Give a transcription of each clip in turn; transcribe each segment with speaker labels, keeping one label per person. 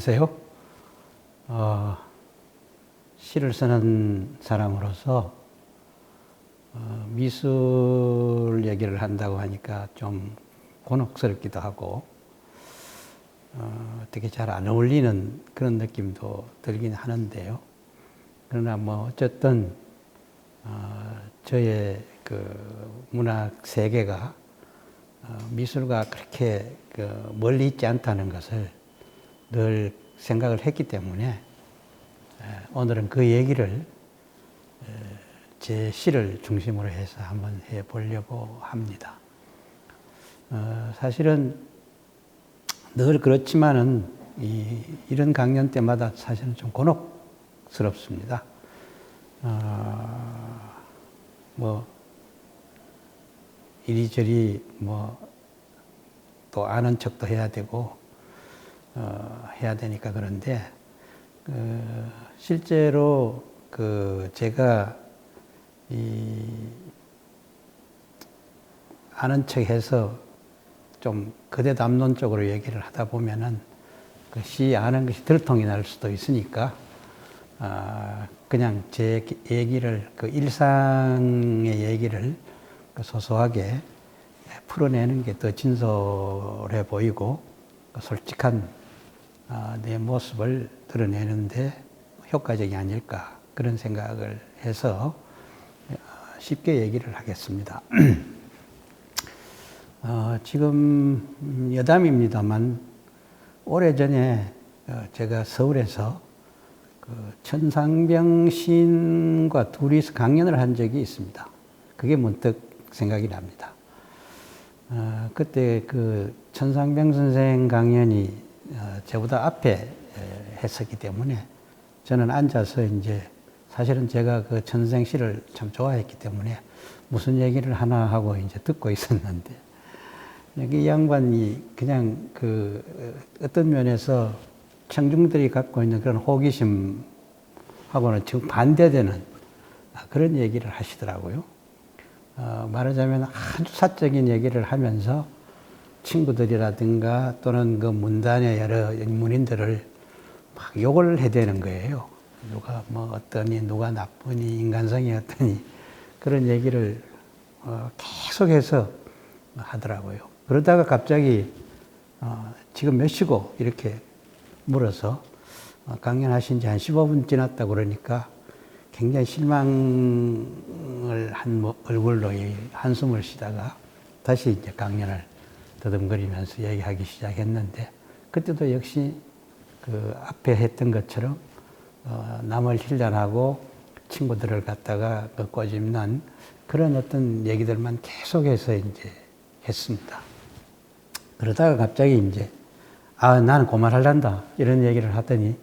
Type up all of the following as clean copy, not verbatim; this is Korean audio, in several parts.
Speaker 1: 안녕하세요. 시를 쓰는 사람으로서 미술 얘기를 한다고 하니까 좀 곤혹스럽기도 하고 어떻게 잘 안 어울리는 그런 느낌도 들긴 하는데요. 그러나 뭐 어쨌든 저의 그 문학 세계가 미술과 그렇게 멀리 있지 않다는 것을 늘 생각을 했기 때문에 오늘은 그 얘기를 제 시를 중심으로 해서 한번 해보려고 합니다. 사실은 늘 그렇지만은 이런 강연 때마다 사실은 좀 곤혹스럽습니다. 뭐 이리저리 뭐 또 아는 척도 해야 되고 해야 되니까 그런데 실제로 제가 아는 척해서 좀 그대 담론적으로 얘기를 하다 보면은 그 시 아는 것이 들통이 날 수도 있으니까 그냥 제 얘기를 그 일상의 얘기를 소소하게 풀어내는 게 더 진솔해 보이고 솔직한 내 모습을 드러내는데 효과적이 아닐까 그런 생각을 해서 쉽게 얘기를 하겠습니다. 지금 여담입니다만 오래전에 제가 서울에서 천상병 시인과 둘이서 강연을 한 적이 있습니다. 그게 문득 생각이 납니다. 그때 그 천상병 선생 강연이 저보다 앞에 했었기 때문에 저는 앉아서 이제 사실은 제가 그 천생 시를 참 좋아했기 때문에 무슨 얘기를 하나 하고 이제 듣고 있었는데 이 양반이 그냥 어떤 면에서 청중들이 갖고 있는 그런 호기심하고는 정 반대되는 그런 얘기를 하시더라고요. 말하자면 아주 사적인 얘기를 하면서 친구들이라든가 또는 그 문단의 여러 문인들을 막 욕을 해대는 거예요. 누가 뭐 어떠니, 누가 나쁘니, 인간성이 어떠니 그런 얘기를 계속해서 하더라고요. 그러다가 갑자기 지금 몇 시고 이렇게 물어서 강연하신 지 한 15분 지났다고 그러니까 굉장히 실망을 한 얼굴로 한숨을 쉬다가 다시 이제 강연을 더듬거리면서 얘기하기 시작했는데 그때도 역시 그 앞에 했던 것처럼 남을 힐난하고 친구들을 갖다가 꼬집는 그런 어떤 얘기들만 계속해서 이제 했습니다. 그러다가 갑자기 이제 나는 그만할란다 이런 얘기를 하더니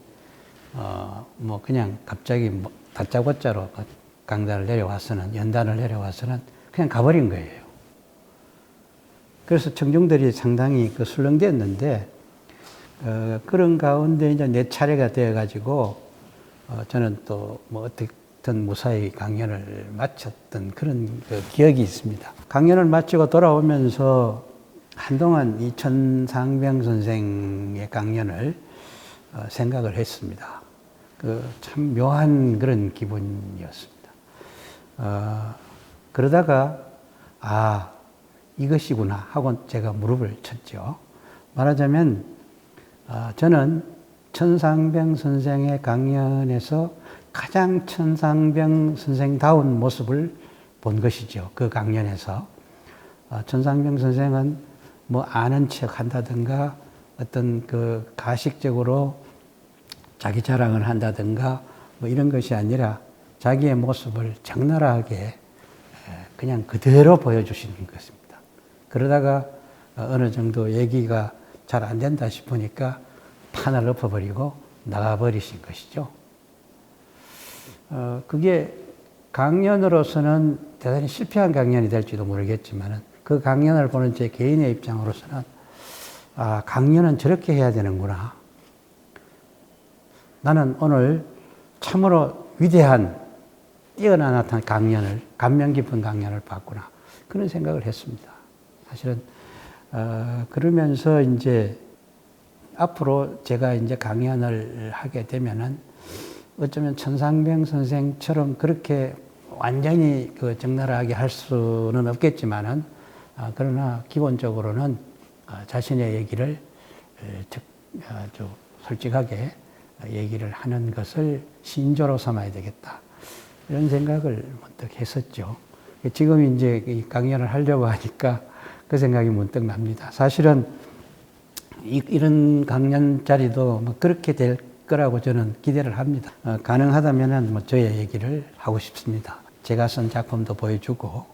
Speaker 1: 뭐 그냥 갑자기 뭐 다짜고짜로 강단을 내려와서는 연단을 내려와서는 그냥 가버린 거예요. 그래서 청중들이 상당히 술렁댔는데 그런 가운데 이제 내 차례가 되어가지고 저는 또 뭐 어떻든 무사히 강연을 마쳤던 그런 기억이 있습니다. 강연을 마치고 돌아오면서 한동안 이 천상병 선생의 강연을 생각을 했습니다. 참 묘한 그런 기분이었습니다. 그러다가 이것이구나 하고 제가 무릎을 쳤죠. 말하자면 저는 천상병 선생의 강연에서 가장 천상병 선생다운 모습을 본 것이죠. 그 강연에서 천상병 선생은 뭐 아는 척 한다든가 어떤 가식적으로 자기 자랑을 한다든가 뭐 이런 것이 아니라 자기의 모습을 적나라하게 그냥 그대로 보여주시는 것입니다. 그러다가 어느 정도 얘기가 잘 안 된다 싶으니까 판을 엎어버리고 나가버리신 것이죠. 그게 강연으로서는 대단히 실패한 강연이 될지도 모르겠지만 그 강연을 보는 제 개인의 입장으로서는 강연은 저렇게 해야 되는구나. 나는 오늘 참으로 위대한 뛰어난 강연을, 감명 깊은 강연을 받구나. 그런 생각을 했습니다. 사실은, 그러면서 이제 앞으로 제가 이제 강연을 하게 되면은 어쩌면 천상병 선생처럼 그렇게 완전히 그 적나라하게 할 수는 없겠지만은, 그러나 기본적으로는 자신의 얘기를 아주 솔직하게 얘기를 하는 것을 신조로 삼아야 되겠다, 이런 생각을 문득 했었죠. 지금 이제 이 강연을 하려고 하니까 그 생각이 문득 납니다. 사실은 이런 강연 자리도 뭐 그렇게 될 거라고 저는 기대를 합니다. 가능하다면은 뭐 저의 얘기를 하고 싶습니다. 제가 쓴 작품도 보여주고,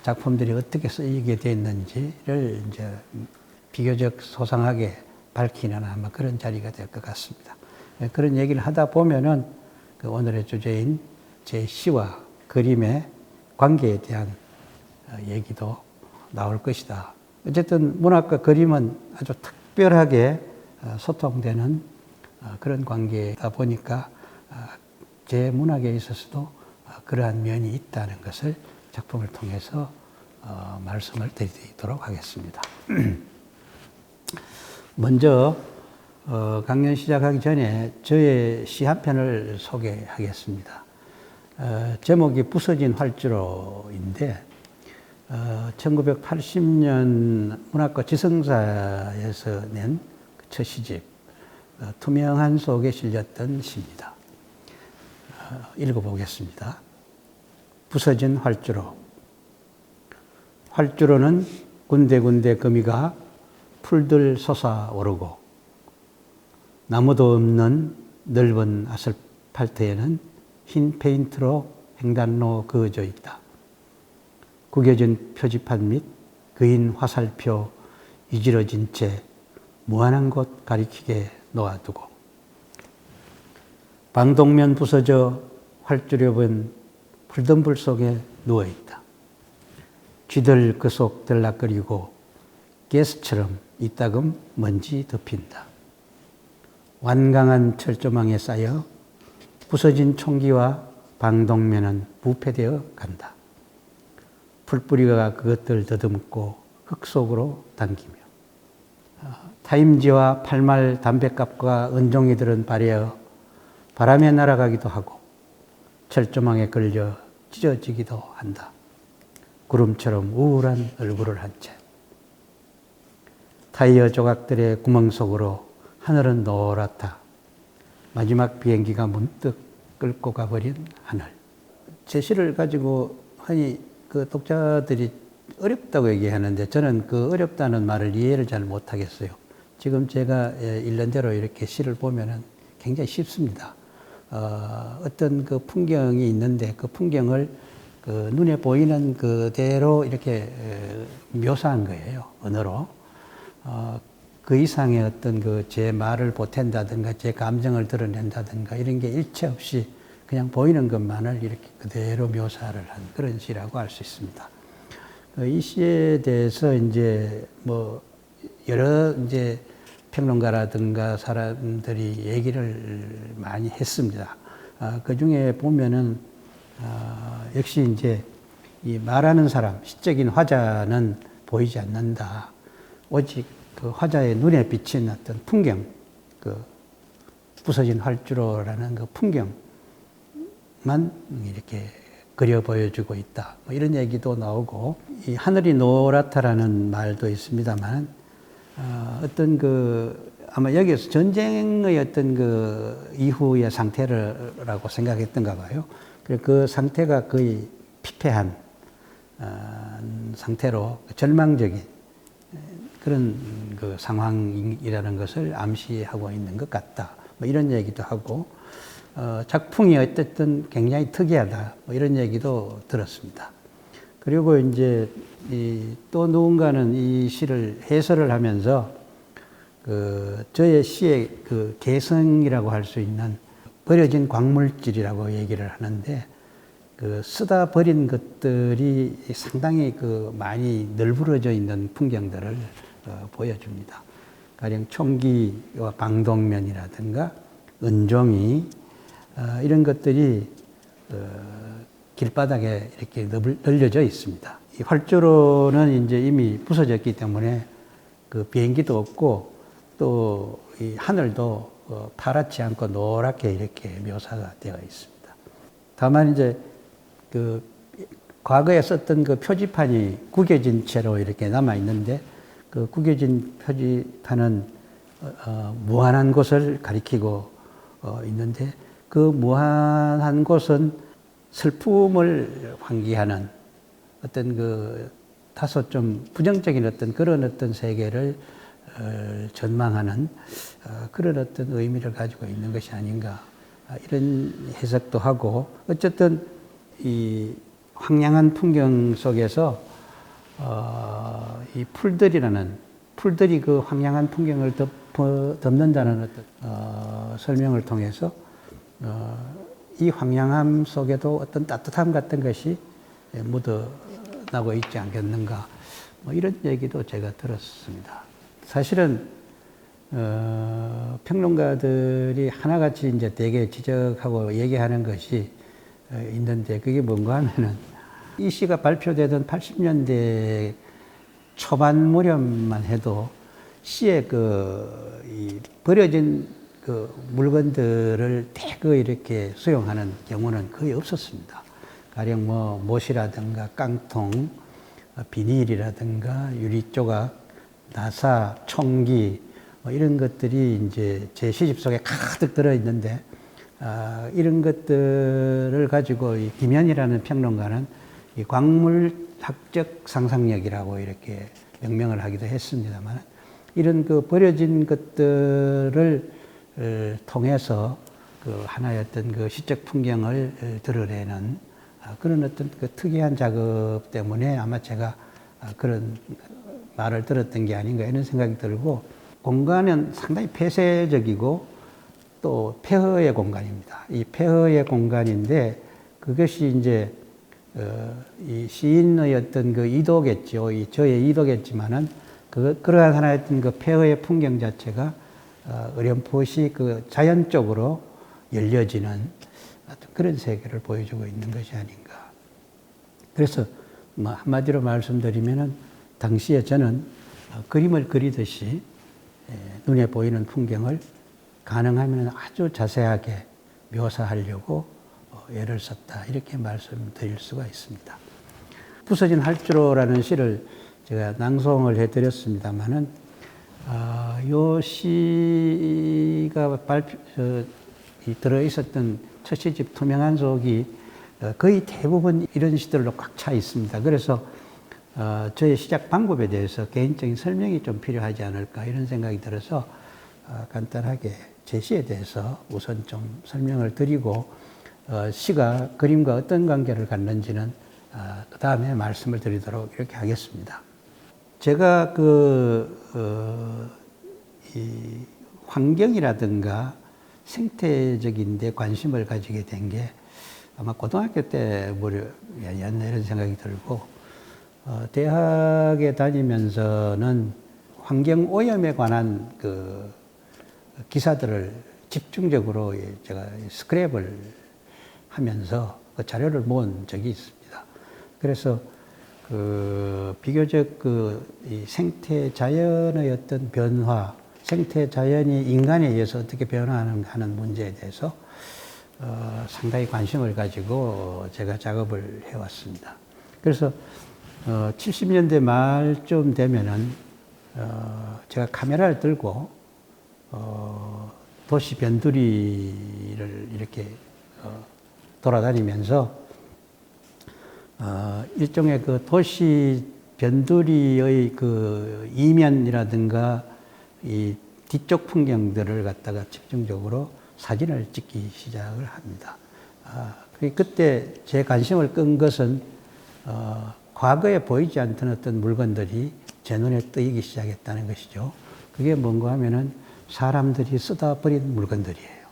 Speaker 1: 작품들이 어떻게 쓰이게 됐는지를 이제 비교적 소상하게 밝히는 아마 그런 자리가 될 것 같습니다. 그런 얘기를 하다 보면은 그 오늘의 주제인 제 시와 그림의 관계에 대한 얘기도 나올 것이다. 어쨌든 문학과 그림은 아주 특별하게 소통되는 그런 관계다 보니까 제 문학에 있어서도 그러한 면이 있다는 것을 작품을 통해서 말씀을 드리도록 하겠습니다. 먼저 강연 시작하기 전에 저의 시 한 편을 소개하겠습니다. 제목이 부서진 활주로인데 1980년 문학과 지성사에서 낸 첫 시집 투명한 속에 실렸던 시입니다. 읽어보겠습니다. 부서진 활주로. 활주로는 군데군데 거미가 풀들 솟아오르고 나무도 없는 넓은 아스팔트에는 흰 페인트로 횡단로 그어져 있다. 구겨진 표지판 및 그인 화살표 이지러진 채 무한한 곳 가리키게 놓아두고 방독면 부서져 활주렵은 풀덤불 속에 누워있다. 쥐들 그 속 들락거리고 가스처럼 이따금 먼지 덮인다. 완강한 철조망에 쌓여 부서진 총기와 방독면은 부패되어 간다. 풀뿌리가 그것들 더듬고 흙 속으로 당기며 타임지와 팔말 담뱃갑과 은종이들은 발에어 바람에 날아가기도 하고 철조망에 걸려 찢어지기도 한다. 구름처럼 우울한 얼굴을 한 채 타이어 조각들의 구멍 속으로 하늘은 노랗다. 마지막 비행기가 문득 끌고 가버린 하늘. 제 시를 가지고 흔히 그 독자들이 어렵다고 얘기하는데 저는 그 어렵다는 말을 이해를 잘 못하겠어요. 지금 제가 읽는 대로 이렇게 시를 보면은 굉장히 쉽습니다. 어떤 그 풍경이 있는데 그 풍경을 그 눈에 보이는 그대로 이렇게 묘사한 거예요, 언어로. 그 이상의 어떤 그 제 말을 보탠다든가 제 감정을 드러낸다든가 이런 게 일체 없이 그냥 보이는 것만을 이렇게 그대로 묘사를 한 그런 시라고 할 수 있습니다. 이 시에 대해서 이제 뭐 여러 이제 평론가라든가 사람들이 얘기를 많이 했습니다. 그 중에 보면은 역시 이제 이 말하는 사람, 시적인 화자는 보이지 않는다. 오직 그 화자의 눈에 비친 어떤 풍경, 그 부서진 활주로라는 그 풍경만 이렇게 그려 보여주고 있다. 뭐 이런 얘기도 나오고, 이 하늘이 노랗다라는 말도 있습니다만, 어떤 그 아마 여기에서 전쟁의 어떤 그 이후의 상태라고 생각했던가 봐요. 그 상태가 거의 피폐한 상태로 절망적인 그런 그 상황이라는 것을 암시하고 있는 것 같다. 뭐 이런 얘기도 하고, 작품이 어쨌든 굉장히 특이하다. 뭐 이런 얘기도 들었습니다. 그리고 이제 또 누군가는 이 시를 해설을 하면서 그 저의 시의 그 개성이라고 할 수 있는 버려진 광물질이라고 얘기를 하는데, 그 쓰다 버린 것들이 상당히 그 많이 널브러져 있는 풍경들을 보여줍니다. 가령 총기와 방독면이라든가 은종이 이런 것들이 길바닥에 이렇게 널려져 있습니다. 이 활주로는 이제 이미 부서졌기 때문에 그 비행기도 없고 또 이 하늘도 파랗지 않고 노랗게 이렇게 묘사가 되어 있습니다. 다만 이제 그 과거에 썼던 그 표지판이 구겨진 채로 이렇게 남아 있는데 그 구겨진 표지판은 무한한 곳을 가리키고 있는데 그 무한한 곳은 슬픔을 환기하는 어떤 그 다소 좀 부정적인 어떤 그런 어떤 세계를 전망하는 그런 어떤 의미를 가지고 있는 것이 아닌가 이런 해석도 하고 어쨌든 이 황량한 풍경 속에서 이 풀들이 그 황량한 풍경을 덮는다는 어떤 설명을 통해서 이 황량함 속에도 어떤 따뜻함 같은 것이 묻어나고 있지 않겠는가 뭐 이런 얘기도 제가 들었습니다. 사실은 평론가들이 하나같이 이제 되게 지적하고 얘기하는 것이 있는데 그게 뭔가 하면은 이 시가 발표되던 80년대 초반 무렵만 해도 시의 이 버려진 그 물건들을 대거 이렇게 수용하는 경우는 거의 없었습니다. 가령 뭐 못이라든가 깡통, 비닐이라든가 유리조각, 나사, 총기 뭐 이런 것들이 이제 제 시집 속에 가득 들어 있는데 이런 것들을 가지고 이 김현이라는 평론가는 이 광물학적 상상력이라고 이렇게 명명을 하기도 했습니다만 이런 그 버려진 것들을 통해서 그 하나의 어떤 그 시적 풍경을 드러내는 그런 어떤 그 특이한 작업 때문에 아마 제가 그런 말을 들었던 게 아닌가 이런 생각이 들고 공간은 상당히 폐쇄적이고 또 폐허의 공간입니다. 이 폐허의 공간인데 그것이 이제 이 시인의 어떤 그 의도겠죠. 저의 의도겠지만은 그러한 하나의 어떤 그 폐허의 풍경 자체가 어렴풋이 그 자연적으로 열려지는 어떤 그런 세계를 보여주고 있는 것이 아닌가. 그래서 뭐 한마디로 말씀드리면은 당시에 저는 그림을 그리듯이 눈에 보이는 풍경을 가능하면 아주 자세하게 묘사하려고 애를 썼다 이렇게 말씀드릴 수가 있습니다. 부서진 활주로라는 시를 제가 낭송을 해드렸습니다마는 요 시가 들어 있었던 첫 시집 투명한 속이 거의 대부분 이런 시들로 꽉 차 있습니다. 그래서 저의 시작 방법에 대해서 개인적인 설명이 좀 필요하지 않을까 이런 생각이 들어서 간단하게 제 시에 대해서 우선 좀 설명을 드리고 시가 그림과 어떤 관계를 갖는지는 그 다음에 말씀을 드리도록 이렇게 하겠습니다. 제가 이 환경이라든가 생태적인 데 관심을 가지게 된 게 아마 고등학교 때 무렵이었나 이런 생각이 들고 대학에 다니면서는 환경 오염에 관한 그 기사들을 집중적으로 제가 스크랩을 하면서 그 자료를 모은 적이 있습니다. 그래서 비교적 이 생태 자연의 어떤 변화, 생태 자연이 인간에 의해서 어떻게 변화하는 문제에 대해서 상당히 관심을 가지고 제가 작업을 해왔습니다. 그래서 70년대 말쯤 되면은 제가 카메라를 들고 도시 변두리를 이렇게 돌아다니면서 일종의 그 도시 변두리의 그 이면이라든가 이 뒤쪽 풍경들을 갖다가 집중적으로 사진을 찍기 시작을 합니다. 그때 제 관심을 끈 것은 과거에 보이지 않던 어떤 물건들이 제 눈에 뜨이기 시작했다는 것이죠. 그게 뭔가 하면은 사람들이 쓰다 버린 물건들이에요.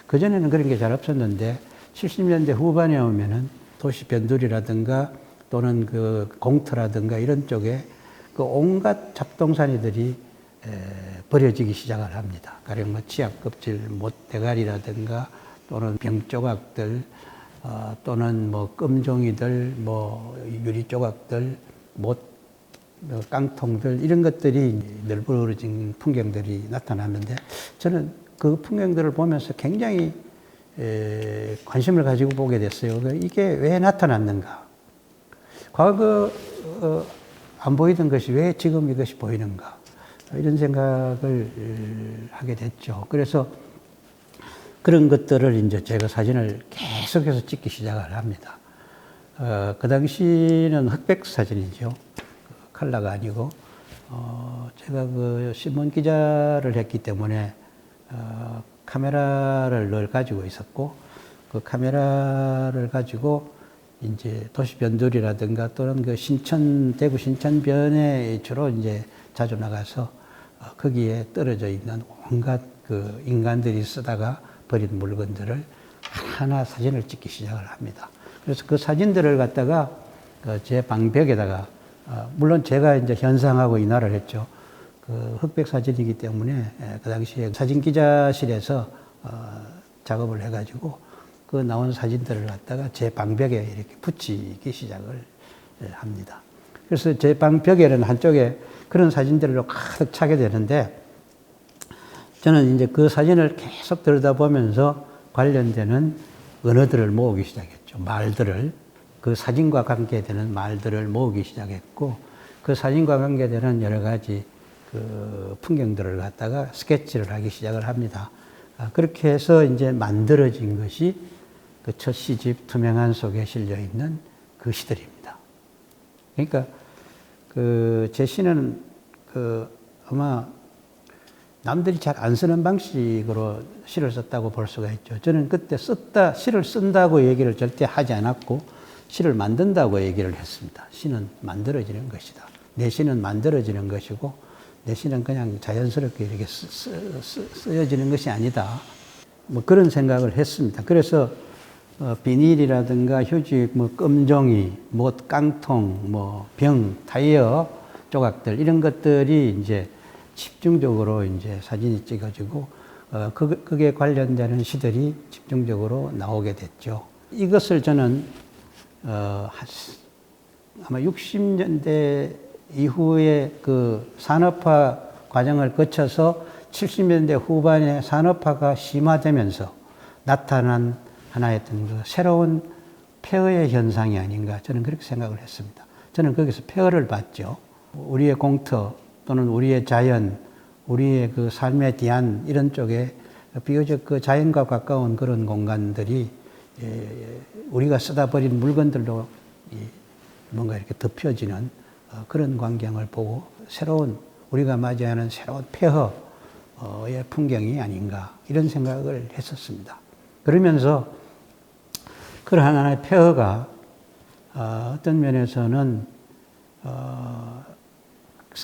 Speaker 1: 그전에는 그런 게 잘 없었는데 70년대 후반에 오면은 도시 변두리라든가 또는 그 공터라든가 이런 쪽에 그 온갖 잡동사니들이 버려지기 시작을 합니다. 가령 뭐 치약 껍질, 못 대가리라든가 또는 병 조각들, 또는 뭐 끔종이들, 뭐 유리 조각들, 못 깡통들 이런 것들이 널브러진 풍경들이 나타났는데 저는 그 풍경들을 보면서 굉장히 관심을 가지고 보게 됐어요. 이게 왜 나타났는가? 과거 안 보이던 것이 왜 지금 이것이 보이는가? 이런 생각을 하게 됐죠. 그래서 그런 것들을 이제 제가 사진을 계속해서 찍기 시작을 합니다. 그 당시는 흑백 사진이죠. 컬러가 아니고, 제가 그 신문 기자를 했기 때문에, 카메라를 늘 가지고 있었고, 그 카메라를 가지고 이제 도시 변두리라든가 또는 그 대구 신천변에 주로 이제 자주 나가서 거기에 떨어져 있는 온갖 그 인간들이 쓰다가 버린 물건들을 하나하나 사진을 찍기 시작을 합니다. 그래서 그 사진들을 갖다가 제 방벽에다가, 물론 제가 이제 현상하고 인화를 했죠. 그 흑백 사진이기 때문에 그 당시에 사진 기자실에서 작업을 해가지고 그 나온 사진들을 갖다가 제 방벽에 이렇게 붙이기 시작을 합니다. 그래서 제 방벽에는 한쪽에 그런 사진들로 가득 차게 되는데 저는 이제 그 사진을 계속 들여다보면서 관련되는 언어들을 모으기 시작했죠. 말들을, 그 사진과 관계되는 말들을 모으기 시작했고 그 사진과 관계되는 여러 가지 그 풍경들을 갖다가 스케치를 하기 시작을 합니다. 그렇게 해서 이제 만들어진 것이 그 첫 시집 투명한 속에 실려 있는 그 시들입니다. 그러니까 그 제 시는 그 아마 남들이 잘 안 쓰는 방식으로 시를 썼다고 볼 수가 있죠. 저는 그때 시를 쓴다고 얘기를 절대 하지 않았고 시를 만든다고 얘기를 했습니다. 시는 만들어지는 것이다. 내 시는 만들어지는 것이고 내 시는 그냥 자연스럽게 이렇게 쓰여지는 것이 아니다. 뭐 그런 생각을 했습니다. 그래서 비닐이라든가 휴지, 뭐 껌종이, 뭐 깡통, 뭐 병, 타이어 조각들 이런 것들이 이제 집중적으로 이제 사진이 찍어지고 그게 관련되는 시들이 집중적으로 나오게 됐죠. 이것을 저는 아마 60년대 이후에 그 산업화 과정을 거쳐서 70년대 후반에 산업화가 심화되면서 나타난 하나의 어떤 그 새로운 폐허의 현상이 아닌가 저는 그렇게 생각을 했습니다. 저는 거기서 폐허를 봤죠. 우리의 공터 또는 우리의 자연, 우리의 그 삶의 대안 이런 쪽에 비교적 그 자연과 가까운 그런 공간들이 우리가 쓰다 버린 물건들로 뭔가 이렇게 덮여지는 그런 광경을 보고 새로운 우리가 맞이하는 새로운 폐허의 풍경이 아닌가 이런 생각을 했었습니다. 그러면서 그러한 하나의 폐허가 어떤 면에서는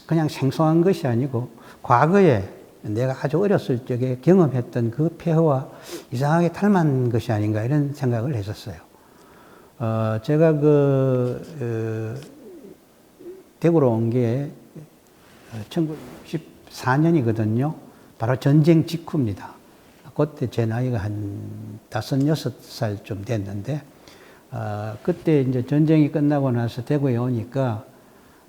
Speaker 1: 그냥 생소한 것이 아니고 과거에 내가 아주 어렸을 적에 경험했던 그 폐허와 이상하게 닮은 것이 아닌가 이런 생각을 했었어요. 제가 대구로 온 게 1994년이거든요. 바로 전쟁 직후입니다. 그때 제 나이가 한 5, 6살쯤 됐는데, 그때 이제 전쟁이 끝나고 나서 대구에 오니까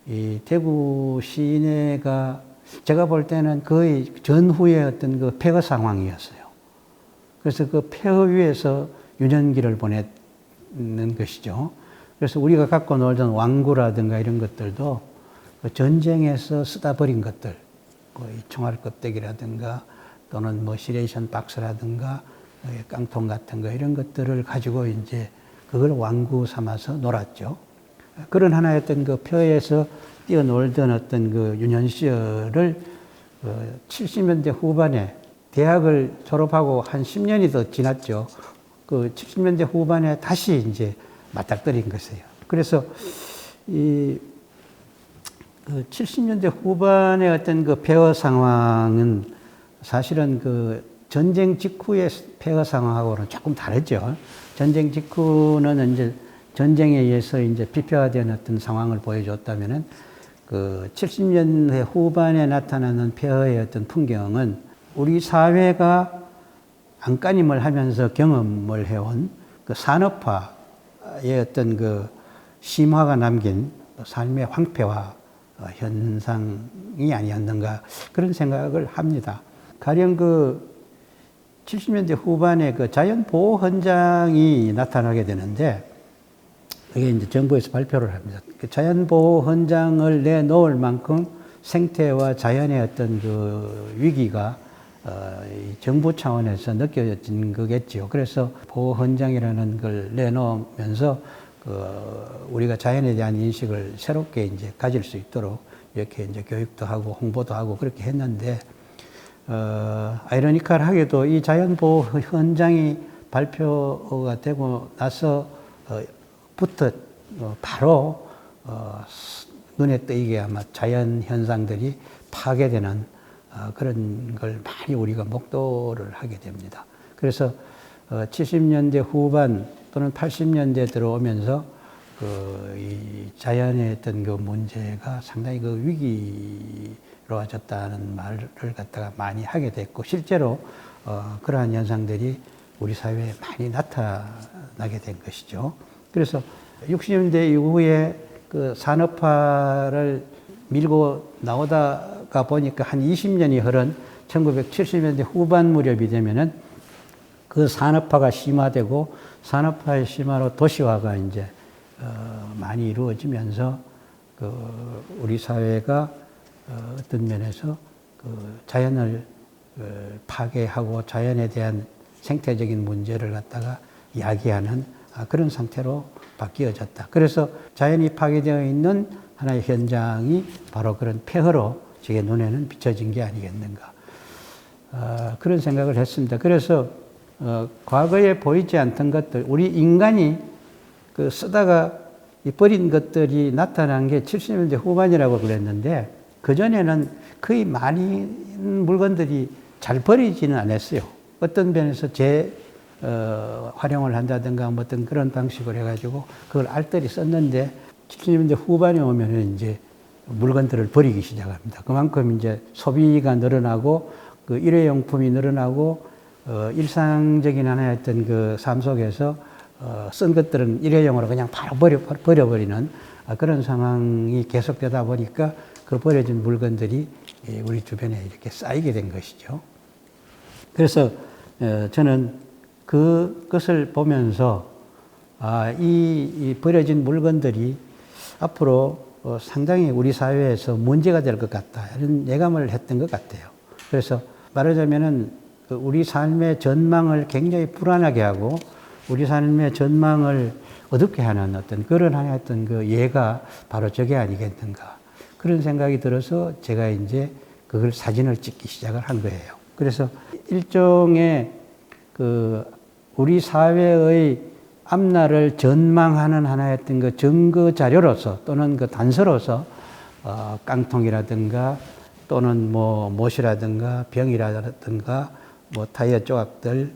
Speaker 1: 이 대구 시내가 제가 볼 때는 거의 전후의 어떤 그 폐허 상황이었어요. 그래서 그 폐허 위에서 유년기를 보냈는 것이죠. 그래서 우리가 갖고 놀던 왕구라든가 이런 것들도 그 전쟁에서 쓰다 버린 것들, 총알 껍데기라든가 또는 뭐 시레이션 박스라든가 깡통 같은 거 이런 것들을 가지고 이제 그걸 왕구 삼아서 놀았죠. 그런 하나의 어떤 그 폐허에서 뛰어놀던 어떤 그 유년 시절을 70년대 후반에 대학을 졸업하고 한 10년이 더 지났죠. 그 70년대 후반에 다시 이제 맞닥뜨린 것이에요. 그래서 이 70년대 후반의 어떤 그 폐허 상황은 사실은 그 전쟁 직후의 폐허 상황하고는 조금 다르죠. 전쟁 직후는 이제 전쟁에 의해서 이제 피폐화된 어떤 상황을 보여줬다면은 그 70년대 후반에 나타나는 폐허의 어떤 풍경은 우리 사회가 안간힘을 하면서 경험을 해온 그 산업화의 어떤 그 심화가 남긴 삶의 황폐화 현상이 아니었는가 그런 생각을 합니다. 가령 그 70년대 후반에 그 자연보호 헌장이 나타나게 되는데 그게 이제 정부에서 발표를 합니다. 그 자연보호 헌장을 내놓을 만큼 생태와 자연의 어떤 그 위기가 정부 차원에서 느껴진 거겠지요. 그래서 보호 헌장이라는 걸 내놓으면서 우리가 자연에 대한 인식을 새롭게 이제 가질 수 있도록 이렇게 이제 교육도 하고 홍보도 하고 그렇게 했는데, 아이러니컬하게도 이 자연보호 헌장이 발표가 되고 나서부터 바로 눈에 띄게 아마 자연 현상들이 파괴되는 그런 걸 많이 우리가 목도를 하게 됩니다. 그래서 70년대 후반 또는 80년대 들어오면서 이 자연의 어떤 그 문제가 상당히 그 위기로워졌다는 말을 갖다가 많이 하게 됐고, 실제로 그러한 현상들이 우리 사회에 많이 나타나게 된 것이죠. 그래서 60년대 이후에 그 산업화를 밀고 나오다가 보니까 한 20년이 흐른 1970년대 후반 무렵이 되면은 그 산업화가 심화되고, 산업화의 심화로 도시화가 이제 많이 이루어지면서 우리 사회가 어떤 면에서 자연을 파괴하고 자연에 대한 생태적인 문제를 갖다가 야기하는 그런 상태로 바뀌어졌다. 그래서 자연이 파괴되어 있는 하나의 현장이 바로 그런 폐허로 제 눈에는 비춰진 게 아니겠는가. 그런 생각을 했습니다. 그래서 과거에 보이지 않던 것들, 우리 인간이 쓰다가 버린 것들이 나타난 게 70년대 후반이라고 그랬는데, 그전에는 거의 많은 물건들이 잘 버리지는 않았어요. 어떤 면에서 활용을 한다든가 뭐 어떤 그런 방식으로 해가지고 그걸 알뜰히 썼는데, 70년대 후반에 오면은 이제 물건들을 버리기 시작합니다. 그만큼 이제 소비가 늘어나고 그 일회용품이 늘어나고 일상적인 하나의 어떤 그 삶 속에서 쓴 것들은 일회용으로 그냥 바로 버려버리는 그런 상황이 계속되다 보니까 그 버려진 물건들이 우리 주변에 이렇게 쌓이게 된 것이죠. 그래서 저는 그것을 보면서 이 버려진 물건들이 앞으로 상당히 우리 사회에서 문제가 될 것 같다, 이런 예감을 했던 것 같아요. 그래서 말하자면은 우리 삶의 전망을 굉장히 불안하게 하고 우리 삶의 전망을 어둡게 하는 어떤 그런 하나의 어떤 그 예가 바로 저게 아니겠는가, 그런 생각이 들어서 제가 이제 그걸 사진을 찍기 시작을 한 거예요. 그래서 일종의 우리 사회의 앞날을 전망하는 하나의 어떤 그 증거 자료로서 또는 그 단서로서 깡통이라든가 또는 뭐 못이라든가 병이라든가 뭐 타이어 조각들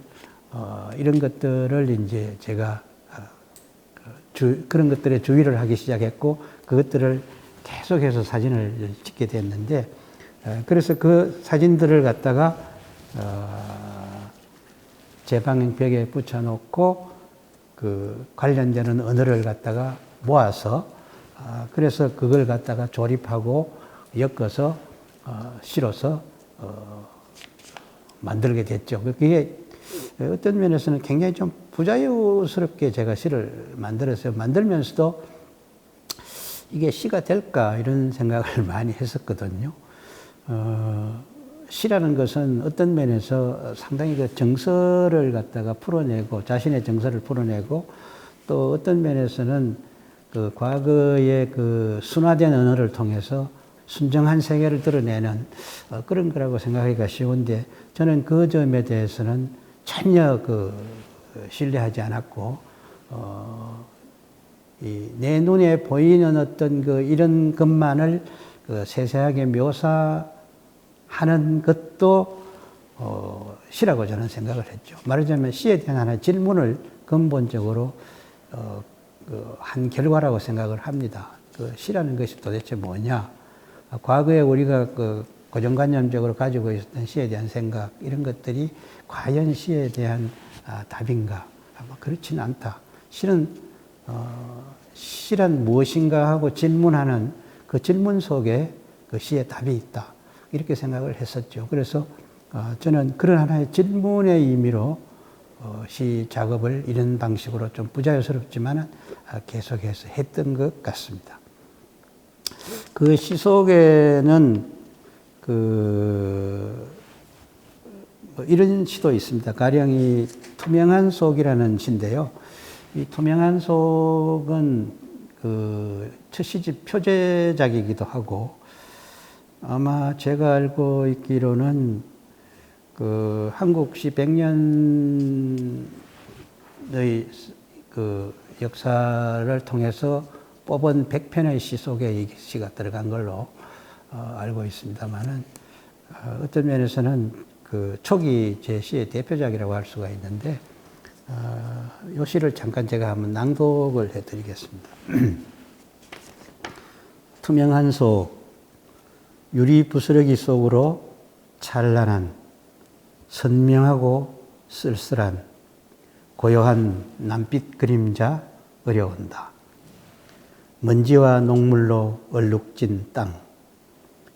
Speaker 1: 이런 것들을 이제 제가 그런 것들에 주의를 하기 시작했고, 그것들을 계속해서 사진을 찍게 됐는데, 그래서 그 사진들을 갖다가 제 방 벽에 붙여놓고 그 관련되는 언어를 갖다가 모아서 그래서 그걸 갖다가 조립하고 엮어서 실어서 만들게 됐죠. 그게 어떤 면에서는 굉장히 좀 부자유스럽게 제가 시를 만들었어요. 만들면서도 이게 시가 될까 이런 생각을 많이 했었거든요. 시라는 것은 어떤 면에서 상당히 그 정서를 갖다가 풀어내고 자신의 정서를 풀어내고 또 어떤 면에서는 그 과거의 그 순화된 언어를 통해서 순정한 세계를 드러내는 그런 거라고 생각하기가 쉬운데, 저는 그 점에 대해서는 전혀 신뢰하지 않았고, 내 눈에 보이는 어떤 이런 것만을 세세하게 묘사하는 것도 시라고 저는 생각을 했죠. 말하자면 시에 대한 하나의 질문을 근본적으로 한 결과라고 생각을 합니다. 시라는 것이 도대체 뭐냐? 과거에 우리가 고정관념적으로 가지고 있었던 시에 대한 생각, 이런 것들이 과연 시에 대한 답인가? 아마 그렇지는 않다. 시란 무엇인가 하고 질문하는 그 질문 속에 그 시의 답이 있다. 이렇게 생각을 했었죠. 그래서 저는 그런 하나의 질문의 의미로 시 작업을 이런 방식으로 좀 부자연스럽지만 계속해서 했던 것 같습니다. 그 시 속에는 뭐 이런 시도 있습니다. 가령 이 투명한 속이라는 시인데요. 이 투명한 속은 첫 시집 표제작이기도 하고, 아마 제가 알고 있기로는 한국시 100년의 역사를 통해서 뽑은 100편의 시 속에 이 시가 들어간 걸로 알고 있습니다만은, 어떤 면에서는 초기 제 시의 대표작이라고 할 수가 있는데, 이 시를 잠깐 제가 한번 낭독을 해드리겠습니다. 투명한 속, 유리 부스러기 속으로 찬란한, 선명하고 쓸쓸한, 고요한 남빛 그림자 어려온다. 먼지와 녹물로 얼룩진 땅,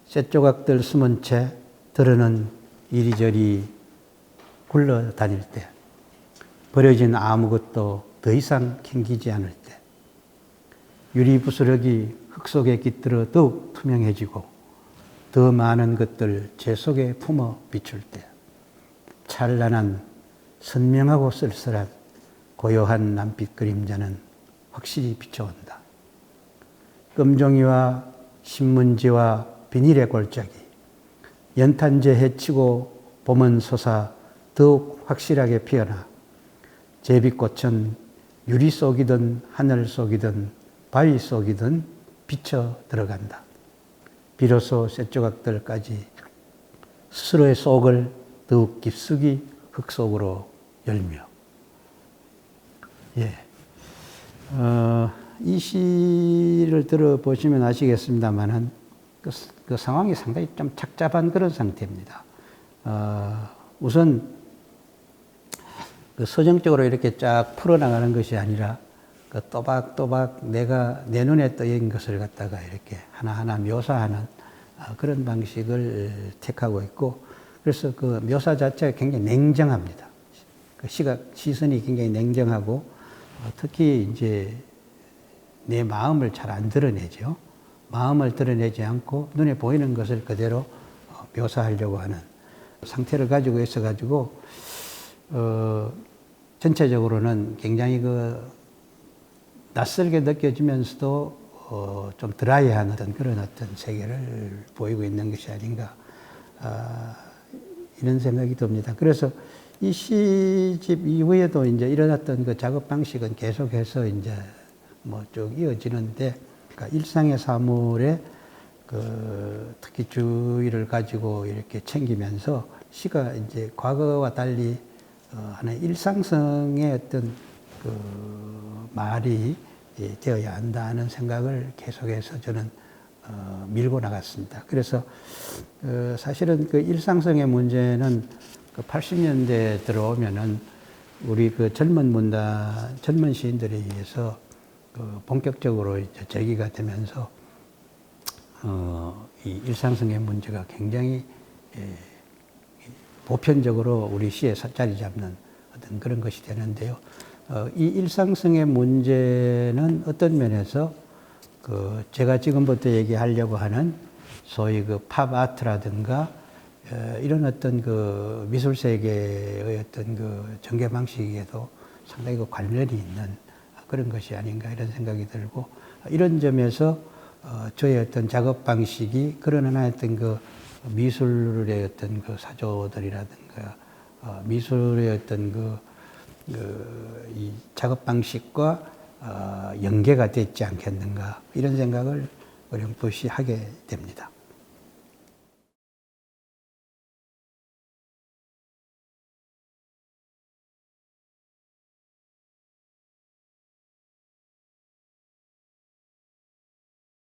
Speaker 1: 쇳조각들 숨은 채 들어는 이리저리 굴러다닐 때, 버려진 아무것도 더 이상 캥기지 않을 때, 유리 부스러기 흙 속에 깃들어 더욱 투명해지고 더 많은 것들 제 속에 품어 비출 때, 찬란한 선명하고 쓸쓸한 고요한 남빛 그림자는 확실히 비춰온다. 금종이와 신문지와 비닐의 골짜기, 연탄재 해치고 봄은 솟아 더욱 확실하게 피어나 제비꽃은 유리 속이든 하늘 속이든 바위 속이든 비쳐 들어간다. 비로소 쇳조각들까지 스스로의 속을 더욱 깊숙이 흙 속으로 열며. 이 시를 들어보시면 아시겠습니다만은 그 상황이 상당히 좀 착잡한 그런 상태입니다. 우선 서정적으로 이렇게 쫙 풀어나가는 것이 아니라 또박또박 내가 내 눈에 떠인 것을 갖다가 이렇게 하나하나 묘사하는 그런 방식을 택하고 있고, 그래서 그 묘사 자체가 굉장히 냉정합니다. 그 시선이 굉장히 냉정하고, 특히 이제 내 마음을 잘 안 드러내죠. 마음을 드러내지 않고 눈에 보이는 것을 그대로 묘사하려고 하는 상태를 가지고 있어가지고, 전체적으로는 굉장히 낯설게 느껴지면서도 좀 드라이한 그런 세계를 보이고 있는 것이 아닌가, 이런 생각이 듭니다. 그래서 이 시집 이후에도 이제 일어났던 그 작업 방식은 계속해서 이제 뭐 쭉 이어지는데, 그러니까 일상의 사물에 특히 주의를 가지고 이렇게 챙기면서 시가 이제 과거와 달리 하나의 일상성의 어떤 말이 되어야 한다는 생각을 계속해서 저는 밀고 나갔습니다. 그래서 사실은 그 일상성의 문제는 80년대 들어오면은 우리 젊은 시인들에 의해서 본격적으로 이제 제기가 되면서 이 일상성의 문제가 굉장히 보편적으로 우리 시에 자리 잡는 어떤 그런 것이 되는데요. 이 일상성의 문제는 어떤 면에서 제가 지금부터 얘기하려고 하는 소위 팝 아트라든가 이런 어떤 미술 세계의 어떤 전개 방식에도 상당히 관련이 있는 그런 것이 아닌가 이런 생각이 들고, 이런 점에서 저의 어떤 작업 방식이 그런 하나의 어떤 미술의 어떤 사조들이라든가 미술의 어떤 이 작업 방식과 연계가 됐지 않겠는가 이런 생각을 어렴풋이 하게 됩니다.